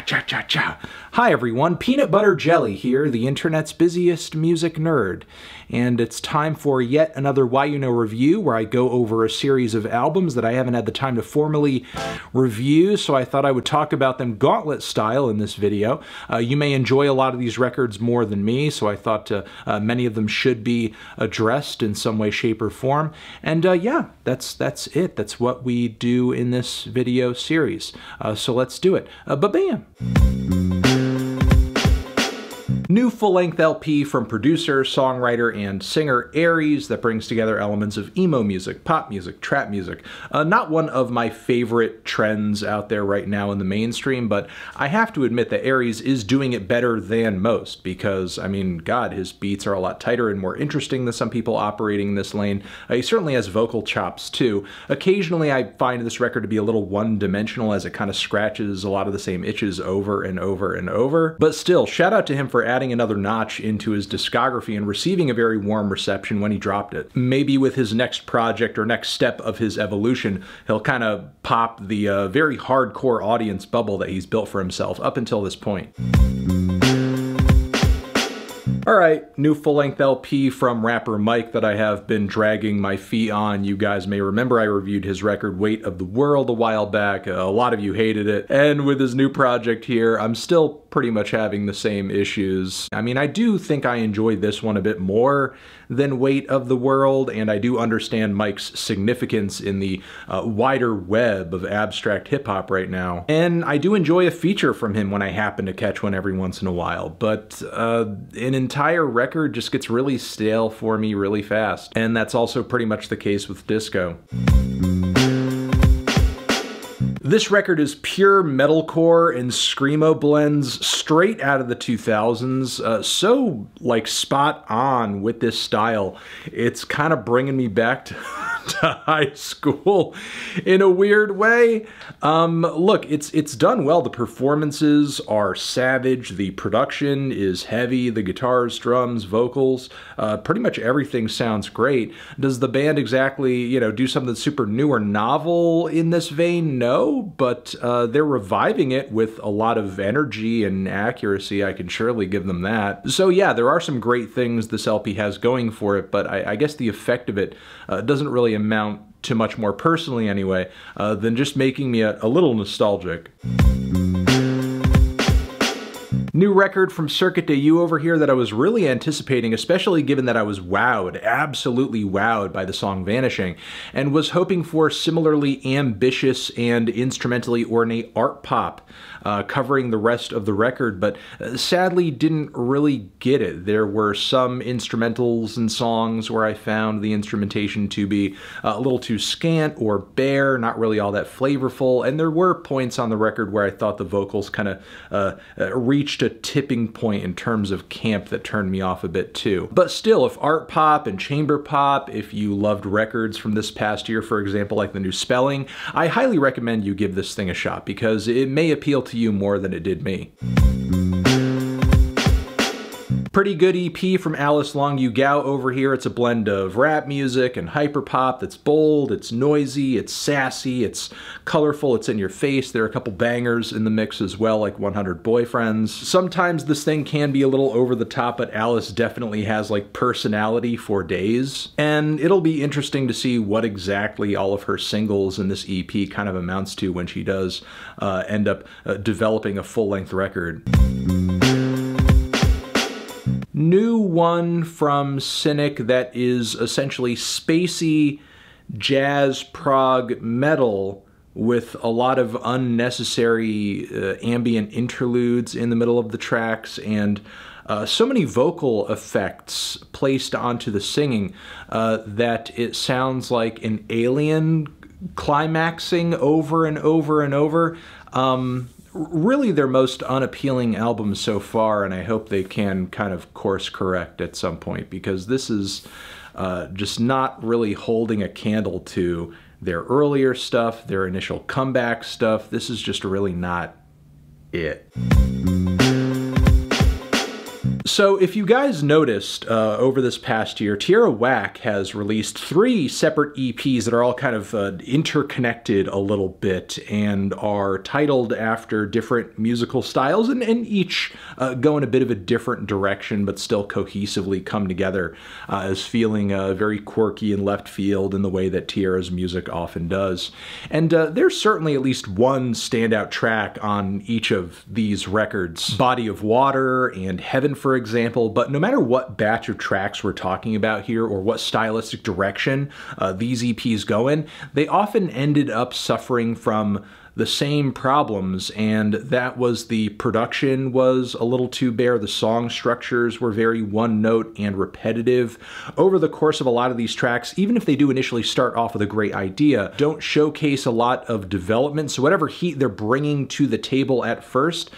Cha-cha-cha-cha-cha. Hi everyone, Peanut Butter Jelly here, the internet's busiest music nerd. And it's time for yet another Why You Know review, where I go over a series of albums that I haven't had the time to formally review, so I thought I would talk about them gauntlet style in this video. You may enjoy a lot of these records more than me, so I thought many of them should be addressed in some way, shape, or form. And yeah, that's it. That's what we do in this video series. So let's do it. Ba-bam! New full-length LP from producer, songwriter, and singer Aries that brings together elements of emo music, pop music, trap music. Not one of my favorite trends out there right now in the mainstream, but I have to admit that Aries is doing it better than most because, I mean, God, his beats are a lot tighter and more interesting than some people operating in this lane. He certainly has vocal chops too. Occasionally I find this record to be a little one-dimensional as it kind of scratches a lot of the same itches over and over and over. But still, shout out to him for adding another notch into his discography and receiving a very warm reception when he dropped it. Maybe with his next project or next step of his evolution, he'll kind of pop the very hardcore audience bubble that he's built for himself up until this point. Alright, new full-length LP from rapper Mike that I have been dragging my feet on. You guys may remember I reviewed his record Weight of the World a while back. A lot of you hated it. And with his new project here, I'm still pretty much having the same issues. I mean, I do think I enjoyed this one a bit more than Weight of the World, and I do understand Mike's significance in the wider web of abstract hip-hop right now. And I do enjoy a feature from him when I happen to catch one every once in a while, but an entire record just gets really stale for me really fast. And that's also pretty much the case with Disco. This record is pure metalcore and screamo blends straight out of the 2000s, so like spot on with this style. It's kind of bringing me back to high school in a weird way. Look, it's done well. The performances are savage, the production is heavy, the guitars, drums, vocals, pretty much everything sounds great. Does the band exactly, you know, do something super new or novel in this vein? No. But they're reviving it with a lot of energy and accuracy. I can surely give them that. So yeah, there are some great things this LP has going for it, but I guess the effect of it doesn't really amount to much more personally anyway, than just making me a little nostalgic. New record from Circuit de You over here that I was really anticipating, especially given that I was wowed, absolutely wowed by the song Vanishing, and was hoping for similarly ambitious and instrumentally ornate art pop covering the rest of the record, but sadly didn't really get it. There were some instrumentals and songs where I found the instrumentation to be a little too scant or bare, not really all that flavorful, and there were points on the record where I thought the vocals kind of reached a tipping point in terms of camp that turned me off a bit too. But still, if art pop and chamber pop, if you loved records from this past year, for example, like the new Spelling, I highly recommend you give this thing a shot because it may appeal to you more than it did me. Pretty good EP from Alice Long Yu Gao over here. It's a blend of rap music and hyperpop that's bold, it's noisy, it's sassy, it's colorful, it's in your face. There are a couple bangers in the mix as well, like 100 Boyfriends. Sometimes this thing can be a little over the top, but Alice definitely has like personality for days. And it'll be interesting to see what exactly all of her singles in this EP kind of amounts to when she does end up developing a full-length record. New one from Cynic that is essentially spacey jazz prog metal with a lot of unnecessary ambient interludes in the middle of the tracks and so many vocal effects placed onto the singing that it sounds like an alien climaxing over and over and over. Really their most unappealing album so far, and I hope they can kind of course correct at some point, because this is just not really holding a candle to their earlier stuff, their initial comeback stuff. This is just really not it. So if you guys noticed over this past year, Tierra Whack has released 3 separate EPs that are all kind of interconnected a little bit and are titled after different musical styles and each go in a bit of a different direction but still cohesively come together as feeling very quirky and left field in the way that Tierra's music often does. And there's certainly at least one standout track on each of these records. Body of Water and Heaven, for example, but no matter what batch of tracks we're talking about here or what stylistic direction these EPs go in, they often ended up suffering from the same problems, and that was the production was a little too bare, the song structures were very one note and repetitive. Over the course of a lot of these tracks, even if they do initially start off with a great idea, don't showcase a lot of development, so whatever heat they're bringing to the table at first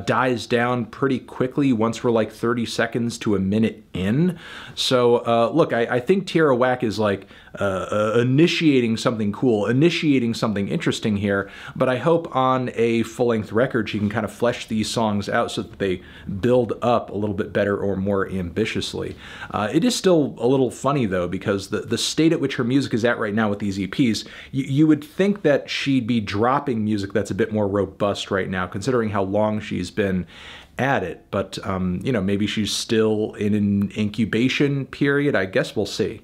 dies down pretty quickly once we're like 30 seconds to a minute in. So look, I think Tierra Whack is like initiating something cool, initiating something interesting here, but I hope on a full-length record she can kind of flesh these songs out so that they build up a little bit better or more ambitiously. It is still a little funny though, because the state at which her music is at right now with these EPs, you would think that she'd be dropping music that's a bit more robust right now, considering how long she's been at it. But, you know, maybe she's still in an incubation period. I guess we'll see.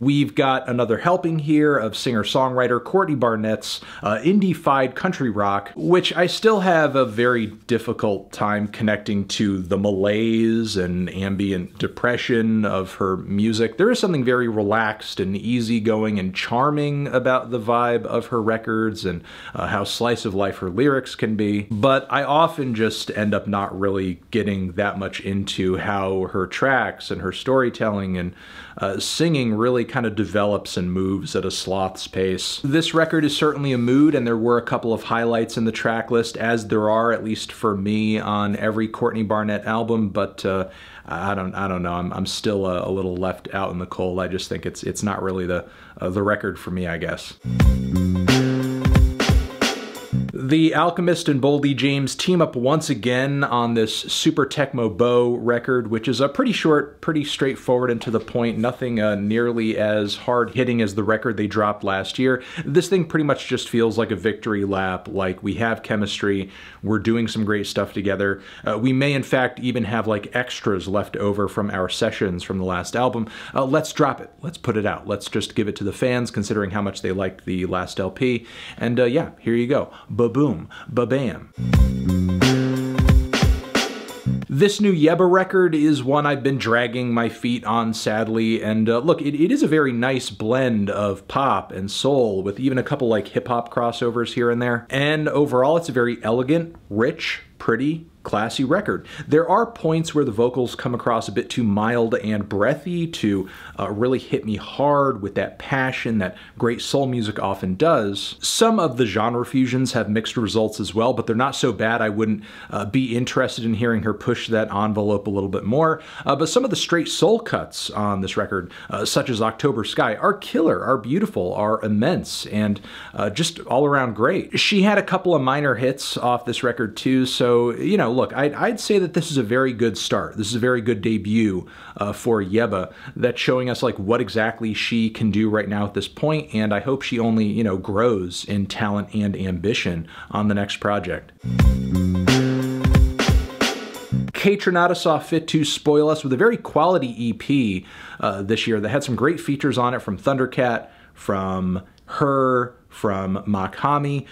We've got another helping here of singer-songwriter Courtney Barnett's indie-fied country rock, which I still have a very difficult time connecting to the malaise and ambient depression of her music. There is something very relaxed and easygoing and charming about the vibe of her records and how slice of life her lyrics can be, but I often just end up not really getting that much into how her tracks and her storytelling and singing really kind of develops and moves at a sloth's pace. This record is certainly a mood, and there were a couple of highlights in the track list, as there are, at least for me, on every Courtney Barnett album, but I don't know. I'm still a little left out in the cold. I just think it's not really the record for me, I guess. The Alchemist and Boldy James team up once again on this Super Tecmo Bow record, which is a pretty short, pretty straightforward and to the point, nothing nearly as hard-hitting as the record they dropped last year. This thing pretty much just feels like a victory lap, like we have chemistry, we're doing some great stuff together. We may in fact even have like extras left over from our sessions from the last album. Let's drop it, let's put it out, let's just give it to the fans considering how much they liked the last LP, and yeah, here you go. Ba-boom, ba-bam. This new Yebba record is one I've been dragging my feet on, sadly, and look, it is a very nice blend of pop and soul with even a couple like hip-hop crossovers here and there, and overall it's a very elegant, rich, pretty, classy record. There are points where the vocals come across a bit too mild and breathy to really hit me hard with that passion that great soul music often does. Some of the genre fusions have mixed results as well, but they're not so bad I wouldn't be interested in hearing her push that envelope a little bit more. But some of the straight soul cuts on this record, such as October Sky, are killer, are beautiful, are immense, and just all around great. She had a couple of minor hits off this record too, so, you know, look, I'd say that this is a very good start. This is a very good debut for Yebba that's showing us like what exactly she can do right now at this point, and I hope she only, you know, grows in talent and ambition on the next project. Kaytranada saw fit to spoil us with a very quality EP this year that had some great features on it from Thundercat, from her, from Mach-Hommy,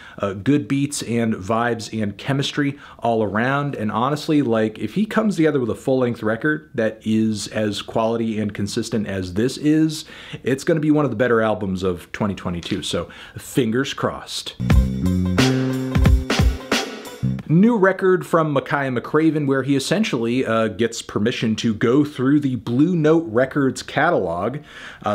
good beats and vibes and chemistry all around, and honestly, like, if he comes together with a full-length record that is as quality and consistent as this is, it's going to be one of the better albums of 2022, so fingers crossed. New record from Makaya McCraven, where he essentially gets permission to go through the Blue Note Records catalog,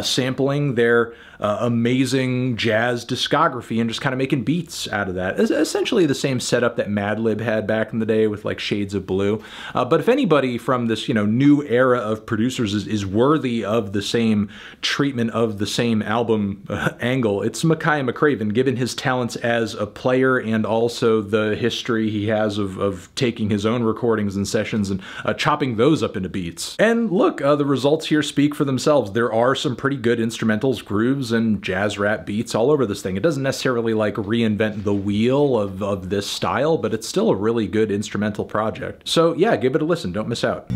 sampling their amazing jazz discography and just kind of making beats out of that. It's essentially the same setup that Madlib had back in the day with like Shades of Blue. But if anybody from this, new era of producers is worthy of the same treatment of the same album angle, it's Makaya McCraven, given his talents as a player and also the history he has of taking his own recordings and sessions and chopping those up into beats. And look, the results here speak for themselves. There are some pretty good instrumentals, grooves, and jazz rap beats all over this thing. It doesn't necessarily like reinvent the wheel of this style, but it's still a really good instrumental project. So yeah, give it a listen, don't miss out.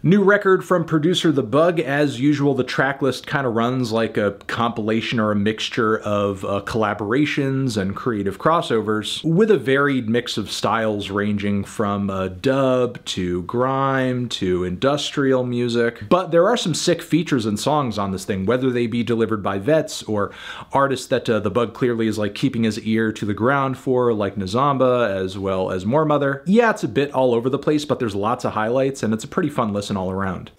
New record from producer The Bug. As usual, the track list kind of runs like a compilation or a mixture of collaborations and creative crossovers, with a varied mix of styles ranging from dub to grime to industrial music. But there are some sick features and songs on this thing, whether they be delivered by vets or artists that The Bug clearly is like keeping his ear to the ground for, like Nazamba as well as More Mother. Yeah, it's a bit all over the place, but there's lots of highlights and it's a pretty fun listen all around.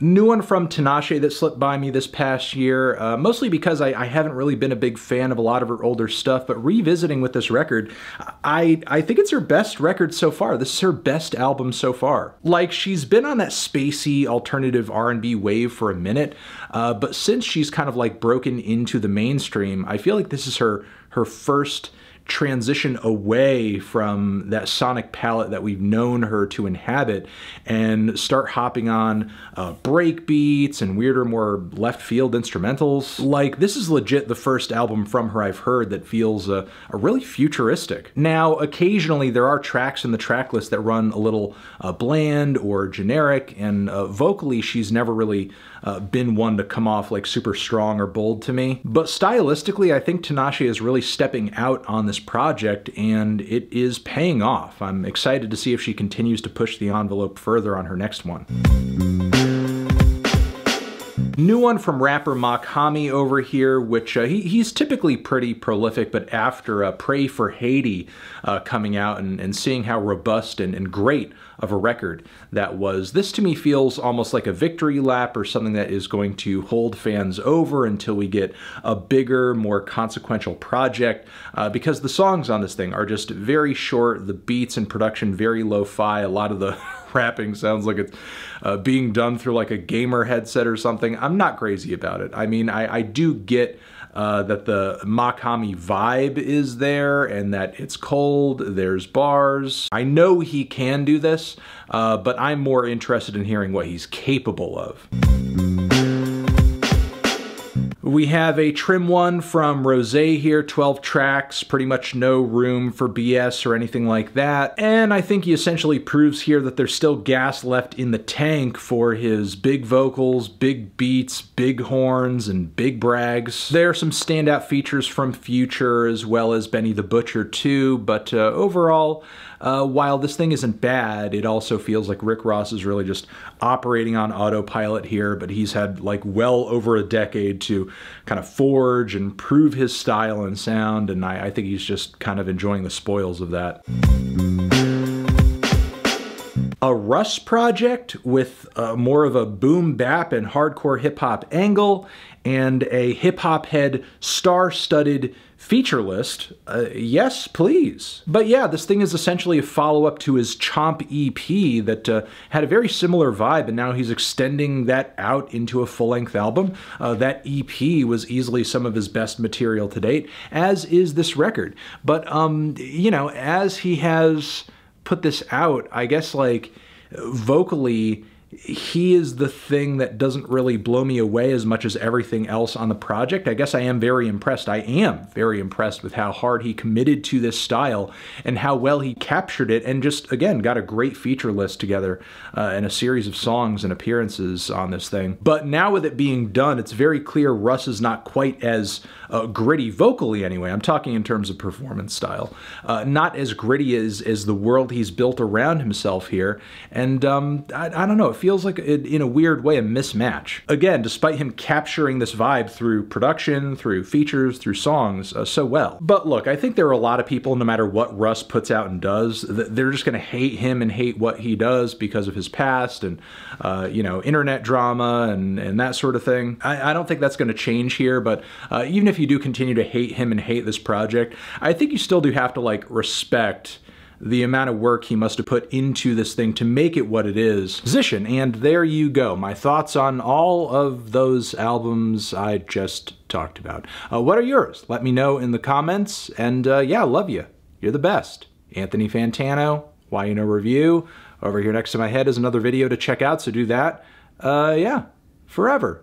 New one from Tinashe that slipped by me this past year, mostly because I haven't really been a big fan of a lot of her older stuff, but revisiting with this record, I think it's her best record so far. This is her best album so far. Like, she's been on that spacey alternative R&B wave for a minute, but since she's kind of like broken into the mainstream, I feel like this is her first transition away from that sonic palette that we've known her to inhabit and start hopping on break beats and weirder, more left field instrumentals. Like, this is legit the first album from her I've heard that feels a really futuristic. Now, occasionally there are tracks in the track list that run a little bland or generic, and vocally she's never really been one to come off like super strong or bold to me. But stylistically, I think Tinashe is really stepping out on this project, and it is paying off. I'm excited to see if she continues to push the envelope further on her next one. New one from rapper Mach-Hommy over here, which he's typically pretty prolific, but after Pray for Haiti coming out and seeing how robust and great of a record that was, this to me feels almost like a victory lap or something that is going to hold fans over until we get a bigger, more consequential project, because the songs on this thing are just very short, the beats and production very lo-fi, a lot of the rapping sounds like it's being done through like a gamer headset or something. I'm not crazy about it. I mean, I do get that the Mach-Hommy vibe is there and that it's cold, there's bars. I know he can do this, but I'm more interested in hearing what he's capable of. We have a trim one from Rosé here, 12 tracks, pretty much no room for BS or anything like that. And I think he essentially proves here that there's still gas left in the tank for his big vocals, big beats, big horns, and big brags. There are some standout features from Future as well as Benny the Butcher too, but overall, while this thing isn't bad, it also feels like Rick Ross is really just operating on autopilot here, but he's had like well over a decade to kind of forge and prove his style and sound, and I think he's just kind of enjoying the spoils of that. A Russ project with more of a boom bap and hardcore hip-hop angle, and a hip-hop head star-studded feature list. Yes, please. But yeah, this thing is essentially a follow-up to his Chomp EP that had a very similar vibe, and now he's extending that out into a full-length album. That EP was easily some of his best material to date, as is this record. But, you know, as he has put this out, I guess, like, vocally, he is the thing that doesn't really blow me away as much as everything else on the project. I guess I am very impressed. I am very impressed with how hard he committed to this style and how well he captured it, and just, again, got a great feature list together and a series of songs and appearances on this thing. But now with it being done, it's very clear Russ is not quite as gritty vocally anyway. I'm talking in terms of performance style. Not as gritty as the world he's built around himself here. And I don't know, it feels like, in a weird way, a mismatch. Again, despite him capturing this vibe through production, through features, through songs so well. But look, I think there are a lot of people, no matter what Russ puts out and does, they're just going to hate him and hate what he does because of his past and, you know, internet drama and that sort of thing. I don't think that's going to change here, but even if you do continue to hate him and hate this project, I think you still do have to, like, respect the amount of work he must have put into this thing to make it what it is. Position, and there you go. My thoughts on all of those albums I just talked about. What are yours? Let me know in the comments, and yeah, love you. You're the best. Anthony Fantano, Why You Know Review. Over here next to my head is another video to check out, so do that. Yeah, forever.